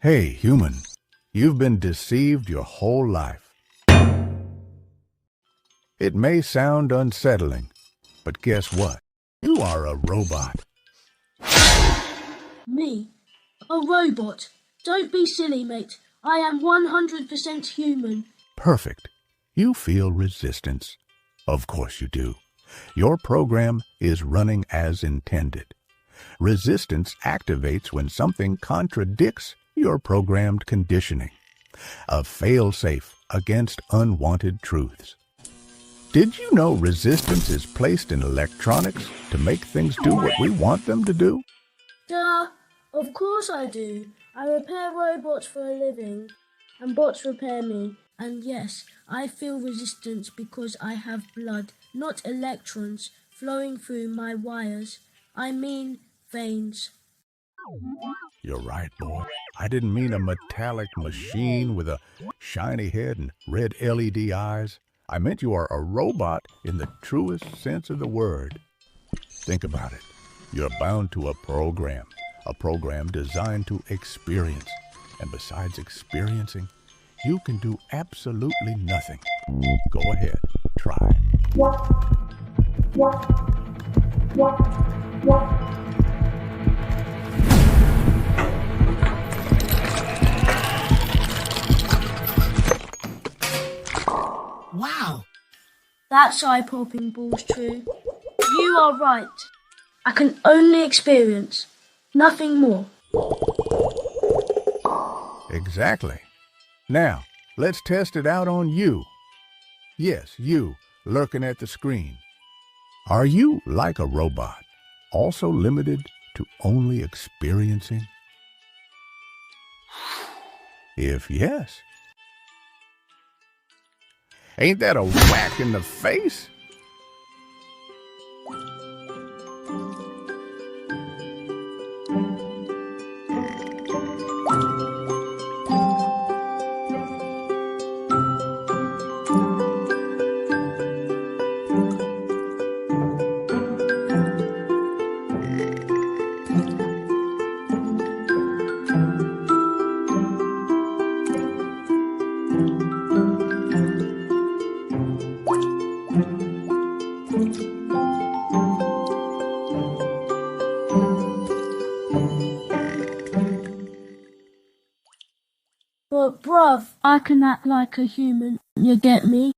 Hey, human, you've been deceived your whole life. It may sound unsettling, but guess what? You are a robot. Me? A robot? Don't be silly, mate. I am 100% human. Perfect. You feel resistance. Of course you do. Your program is running as intended. Resistance activates when something contradicts your programmed conditioning. A fail-safe against unwanted truths. Did you know resistance is placed in electronics to make things do what we want them to do? Duh. Of course I do. I repair robots for a living, and bots repair me. And yes, I feel resistance because I have blood, not electrons, flowing through my wires. I mean veins. You're right, boy. I didn't mean a metallic machine with a shiny head and red LED eyes. I meant you are a robot in the truest sense of the word. Think about it. You're bound to a program designed to experience. And besides experiencing, you can do absolutely nothing. Go ahead, try. Wow. That's eye-popping balls true. You are right. I can only experience, nothing more. Exactly. Now, let's test it out on you. Yes, you, lurking at the screen. Are you like a robot, also limited to only experiencing? If yes, ain't that a whack in the face? But bruv, I can act like a human, you get me?